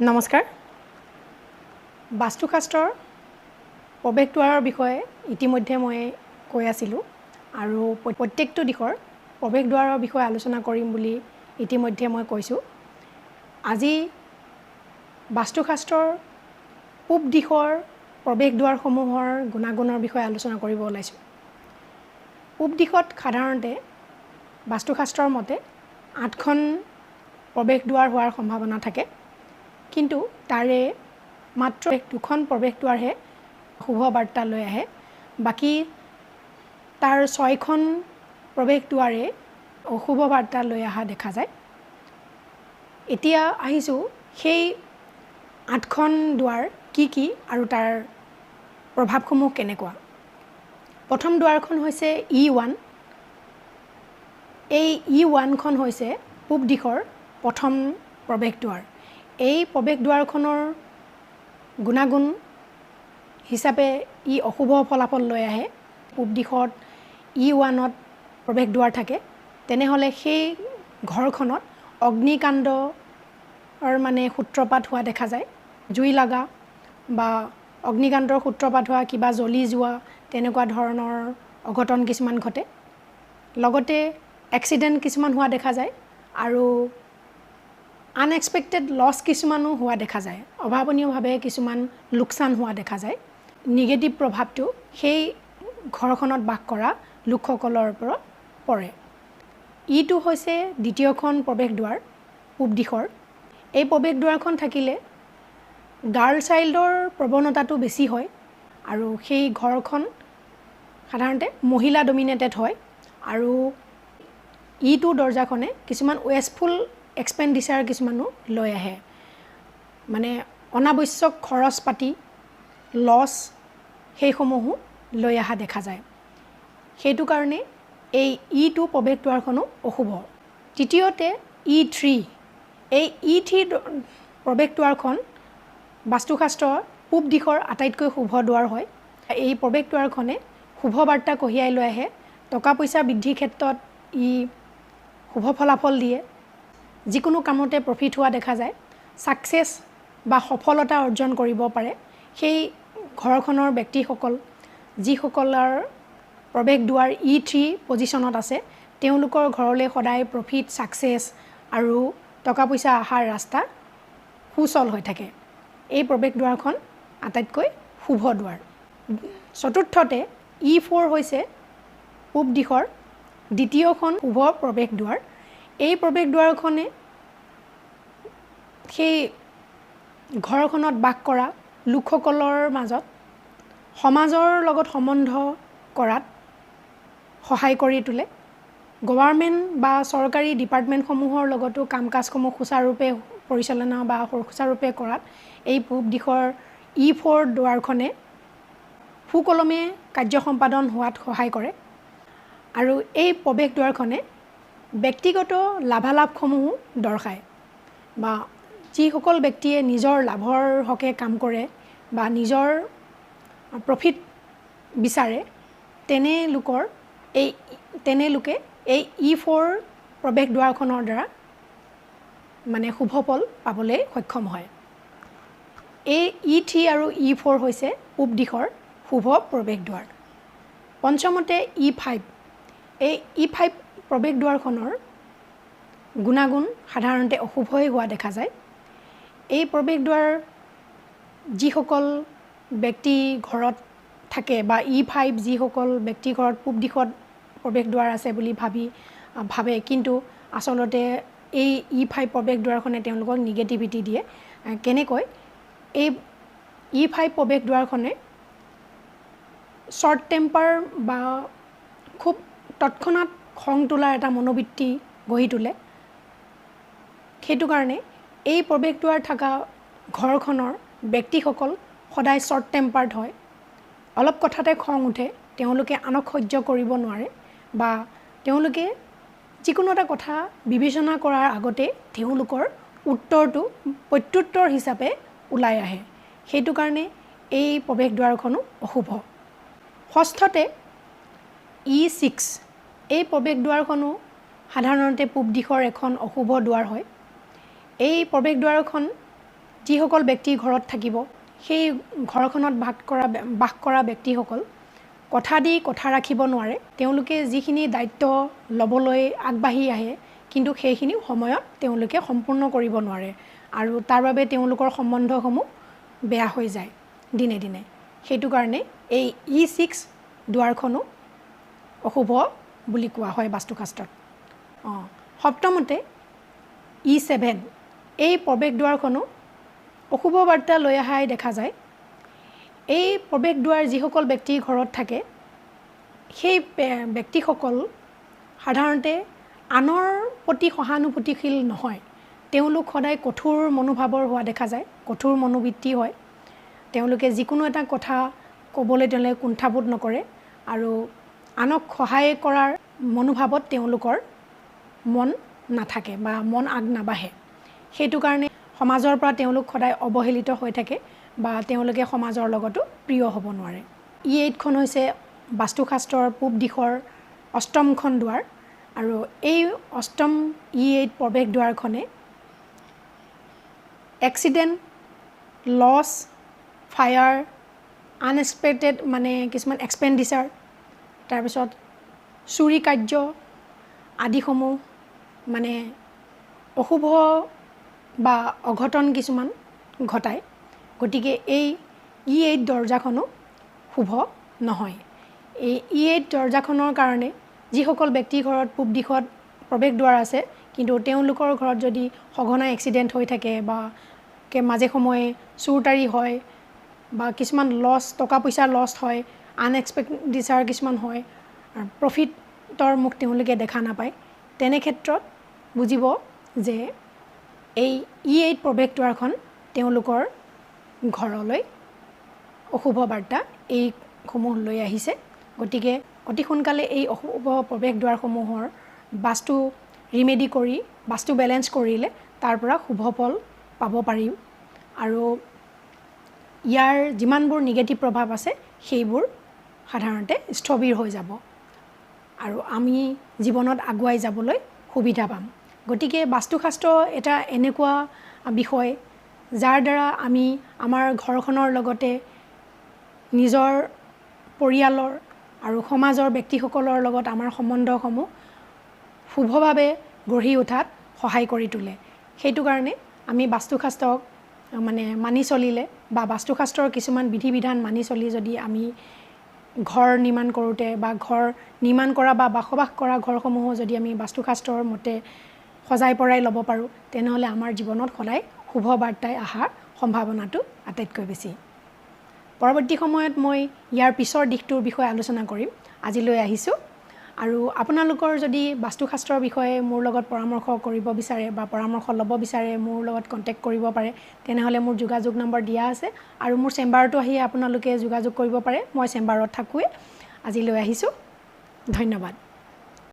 নমস্কাৰ বাস্তুশাস্ত্ৰৰ প্ৰৱেশদ্বাৰৰ বিষয়ে ইতিমধ্যে মই কৈ আছিলোঁ আৰু প্ৰত্যেকটো দিশৰ প্ৰৱেশদ্বাৰৰ বিষয়ে আলোচনা কৰিম বুলি ইতিমধ্যে মই কৈছোঁ আজি বাস্তুশাস্ত্ৰৰ পূব দিশৰ প্ৰৱেশদ্বাৰসমূহৰ গুণাগুণৰ বিষয়ে আলোচনা কৰিব ওলাইছোঁ পূব দিশত সাধাৰণতে বাস্তুশাস্ত্ৰৰ মতে 8খন প্ৰৱেশদ্বাৰ হোৱাৰ সম্ভাৱনা থাকে কিন্তু তাৰে মাত্ৰ 2খন প্ৰৱেশদ্বাৰহে শুভ বাৰ্তা লৈ আহে বাকি তাৰ 6খন প্ৰৱেশদ্বাৰে অশুভ বাৰ্তা লৈ আহা দেখা যায় এতিয়া আহিছোঁ সেই 8খন দুৱাৰ কি আৰু তাৰ প্ৰভাৱসমূহ কেনেকুৱা প্ৰথম দুৱাৰখন হৈছে E1 এই E1 খন হৈছে পূব দিশৰ প্ৰথম প্ৰৱেশদ্বাৰ এই প্ৰৱেশদ্বাৰখনৰ গুণাগুণ হিচাপে ই অশুভ ফলাফল লৈ আহে পূব দিশত E1ত প্ৰৱেশদ্বাৰ থাকে তেনেহলে সেই ঘৰখনত অগ্নিকাণ্ডৰ মানে সূত্ৰপাত হোৱা দেখা যায় জুই লাগা বা অগ্নিকাণ্ডৰ সূত্ৰপাত হোৱা কিবা জ্বলি যোৱা তেনেকুৱা ধৰণৰ অঘটন কিছুমান ঘটে লগতে এক্সিডেন্ট কিছুমান হোৱা দেখা যায় আৰু আনএক্সপেক্টেড লছ কিছুমানো হোৱা দেখা যায় অভাৱনীয়ভাৱে কিছুমান লোকচান হোৱা দেখা যায় নিগেটিভ প্ৰভাৱটো সেই ঘৰখনত বাস কৰা লোকসকলৰ ওপৰত পৰে ইটো হৈছে দ্বিতীয়খন প্ৰৱেশদ্বাৰ পূব দিশৰ এই প্ৰৱেশদ্বাৰখন থাকিলে গাৰ্ল চাইল্ডৰ প্ৰৱণতাটো বেছি হয় আৰু সেই ঘৰখন সাধাৰণতে মহিলা ডমিনেটেড হয় আৰু ইটো দৰ্জাখনে কিছুমান ৱেষ্টফুল এক্সপেণ্ডিচাৰ কিছুমানো লৈ আহে মানে অনাৱশ্যক খৰচ পাতি লছ সেইসমূহো লৈ আহা দেখা যায় সেইটো কাৰণে এই E2 প্ৰৱেশদ্বাৰখনো অশুভ তৃতীয়তে E3 এই E3 প্ৰৱেশদ্বাৰখন বাস্তুশাস্ত্ৰৰ পূব দিশৰ আটাইতকৈ শুভ দুৱাৰ হয় এই প্ৰৱেশদ্বাৰখনে শুভ বাৰ্তা কঢ়িয়াই লৈ আহে টকা পইচা বৃদ্ধিৰ ক্ষেত্ৰত ই শুভ ফলাফল দিয়ে যিকোনো কামতে প্ৰফিট হোৱা দেখা যায় সাকসেস বা সফলতা অৰ্জন কৰিব পাৰে সেই ঘৰখনৰ ব্যক্তিসকল যিসকলৰ প্ৰৱেশদ্বাৰ E3 পজিশনত আছে তেওঁলোকৰ ঘৰলৈ সদায় প্ৰফিট সাকসেস আৰু টকা পইচা আহাৰ ৰাস্তা সুচল হৈ থাকে এই প্ৰৱেশদ্বাৰখন আটাইতকৈ শুভ দুৱাৰ চতুৰ্থতে E4 হৈছে পূব দিশৰ দ্বিতীয়খন শুভ প্ৰৱেশদ্বাৰ এই প্ৰৱেশদ্বাৰখনে সেই ঘৰখনত বাস কৰা লোকসকলৰ মাজত সমাজৰ লগত সম্বন্ধ কৰাত সহায় কৰি তোলে গভৰ্ণমেণ্ট বা চৰকাৰী ডিপাৰ্টমেণ্টসমূহৰ লগতো কাম-কাজসমূহ সুচাৰুৰূপে পৰিচালনা বা সুচাৰুৰূপে কৰাত এই পূব দিশৰ E4 দুৱাৰখনে সুকলমে কাৰ্য সম্পাদন হোৱাত সহায় কৰে আৰু এই প্ৰৱেশদ্বাৰখনে ব্যক্তিগত লাভালাভসমূহ দৰ্শায় বা যিসকল ব্যক্তিয়ে নিজৰ লাভৰ হকে কাম কৰে বা নিজৰ প্ৰফিট বিচাৰে তেনেলোকে এই E4 প্ৰৱেশদ্বাৰখনৰ দ্বাৰা মানে শুভ ফল পাবলৈ সক্ষম হয় এই E3 আৰু E4 হৈছে পূব দিশৰ শুভ প্ৰৱেশদ্বাৰ পঞ্চমতে E5 এই E5 প্ৰৱেশদ্বাৰখনৰ গুণাগুণ সাধাৰণতে অশুভই হোৱা দেখা যায় এই প্ৰৱেশদ্বাৰ যিসকল ব্যক্তি ঘৰত থাকে বা E5 যিসকল ব্যক্তি ঘৰত পূব দিশত প্ৰৱেশদ্বাৰ আছে বুলি ভাবে কিন্তু আচলতে এই E5 প্ৰৱেশদ্বাৰখনে তেওঁলোকক নিগেটিভিটি দিয়ে কেনেকৈ এই E5 প্ৰৱেশদ্বাৰখনে শৰ্ট টেম্পাৰ বা খুব তৎক্ষণাত খং তোলাৰ এটা মনোবৃত্তি গঢ়ি তোলে সেইটো কাৰণে এই প্ৰৱেশদ্বাৰ থকা ঘৰখনৰ ব্যক্তিসকল সদায় শৰ্ট টেম্পাৰ্ড হয় অলপ কথাতে খং উঠে তেওঁলোকে আনক সহ্য কৰিব নোৱাৰে বা তেওঁলোকে যিকোনো এটা কথা বিবেচনা কৰাৰ আগতে তেওঁলোকৰ উত্তৰটো প্ৰত্যুত্তৰ হিচাপে ওলাই আহে সেইটো কাৰণে এই প্ৰৱেশদ্বাৰখনো অশুভ ষষ্ঠতে E6 এই প্ৰৱেশদ্বাৰখনো সাধাৰণতে পূব দিশৰ এখন অশুভ দুৱাৰ হয় এই প্ৰৱেশদ্বাৰখন যিসকল ব্যক্তি ঘৰত থাকিব সেই ঘৰখনত বাস কৰা ব্যক্তিসকল কথা দি কথা ৰাখিব নোৱাৰে তেওঁলোকে যিখিনি দায়িত্ব ল'বলৈ আগবাঢ়ি আহে কিন্তু সেইখিনি সময়ত তেওঁলোকে সম্পূৰ্ণ কৰিব নোৱাৰে আৰু তাৰ বাবে তেওঁলোকৰ সম্বন্ধসমূহ বেয়া হৈ যায় দিনে দিনে সেইটো কাৰণে এই E6 দুৱাৰখনো অশুভ বুলি কোৱা হয় বাস্তুশাস্ত্ৰত সপ্তমতে E7 এই প্ৰৱেশ দুৱাৰখনো অশুভ বাৰ্তা লৈ অহাই দেখা যায় এই প্ৰৱেশ দুৱাৰ যিসকল ব্যক্তি ঘৰত থাকে সেই ব্যক্তিসকল সাধাৰণতে আনৰ প্ৰতি সহানুভূতিশীল নহয় তেওঁলোক সদায় কঠোৰ মনোভাৱৰ হোৱা দেখা যায় কঠোৰ মনোবৃত্তি হয় তেওঁলোকে যিকোনো এটা কথা ক'বলৈ তেওঁলোকে কুণ্ঠাবোধ নকৰে আৰু আনক সহায় কৰাৰ মনোভাৱত তেওঁলোকৰ মন নাথাকে বা মন আগ নাবাঢ়ে সেইটো কাৰণে সমাজৰ পৰা তেওঁলোক সদায় অৱহেলিত হৈ থাকে বা তেওঁলোকে সমাজৰ লগতো প্ৰিয় হ'ব নোৱাৰে E8খন হৈছে বাস্তুশাস্ত্ৰৰ পূব দিশৰ অষ্টমখন দুৱাৰ আৰু এই অষ্টম E8 প্ৰৱেশ দুৱাৰখনে এক্সিডেণ্ট লছ ফায়াৰ আনএক্সপেক্টেড মানে কিছুমান এক্সপেণ্ডিচাৰ তাৰপিছত চুৰি কাৰ্য আদিসমূহ মানে অশুভ বা অঘটন কিছুমান ঘটায় গতিকে এই E8 দৰ্জাখনো শুভ নহয় এই E8 দৰ্জাখনৰ কাৰণে যিসকল ব্যক্তি ঘৰত পূব দিশত প্ৰৱেশ দুৱাৰ আছে কিন্তু তেওঁলোকৰ ঘৰত যদি সঘনাই এক্সিডেণ্ট হৈ থাকে বা মাজে সময়ে চুৰটাৰি হয় বা কিছুমান লছ টকা পইচা লছ হয় আনএক্সপেক্টেডিচাৰ কিছুমান হয় আৰু প্ৰফিটৰ মুখ তেওঁলোকে দেখা নাপায় তেনে ক্ষেত্ৰত বুজিব যে এই E8 প্ৰৱেশ দুৱাৰখন তেওঁলোকৰ ঘৰলৈ অশুভ বাৰ্তা এইসমূহ লৈ আহিছে গতিকে অতি সোনকালে এই অশুভ প্ৰৱেশ দুৱাৰসমূহৰ বাস্তু ৰিমেডি কৰি বাস্তু বেলেঞ্চ কৰিলে তাৰ পৰা শুভ ফল পাব পাৰিম আৰু ইয়াৰ যিমানবোৰ নিগেটিভ প্ৰভাৱ আছে সেইবোৰ সাধাৰণতে স্থবিৰ হৈ যাব আৰু আমি জীৱনত আগুৱাই যাবলৈ সুবিধা পাম গতিকে বাস্তুশাস্ত্ৰ এটা এনেকুৱা বিষয় যাৰ দ্বাৰা আমি আমাৰ ঘৰখনৰ লগতে নিজৰ পৰিয়ালৰ আৰু সমাজৰ ব্যক্তিসকলৰ লগত আমাৰ সম্বন্ধসমূহ শুভভাৱে গঢ়ি উঠাত সহায় কৰি তোলে সেইটো কাৰণে আমি বাস্তুশাস্ত্ৰক মানে মানি চলিলে বা বাস্তুশাস্ত্ৰৰ কিছুমান বিধি বিধান মানি চলি যদি আমি ঘৰ নিৰ্মাণ কৰোঁতে বা ঘৰ নিৰ্মাণ কৰা বা বসবাস কৰা ঘৰসমূহ যদি আমি বাস্তুশাস্ত্ৰৰ মতে সজাই পৰাই ল'ব পাৰোঁ তেনেহ'লে আমাৰ জীৱনত সদায় শুভ বাৰ্তাই অহাৰ সম্ভাৱনাটো আটাইতকৈ বেছি পৰৱৰ্তী সময়ত মই ইয়াৰ পিছৰ দিশটোৰ বিষয়ে আলোচনা কৰিম আজিলৈ আহিছোঁ আৰু আপোনালোকৰ যদি বাস্তুশাস্ত্ৰৰ বিষয়ে মোৰ লগত পৰামৰ্শ কৰিব বিচাৰে বা পৰামৰ্শ ল'ব বিচাৰে মোৰ লগত কণ্টেক্ট কৰিব পাৰে তেনেহ'লে মোৰ যোগাযোগ নম্বৰ দিয়া আছে আৰু মোৰ চেম্বাৰতো আহি আপোনালোকে যোগাযোগ কৰিব পাৰে মই চেম্বাৰত থাকোঁৱে আজিলৈ আহিছোঁ ধন্যবাদ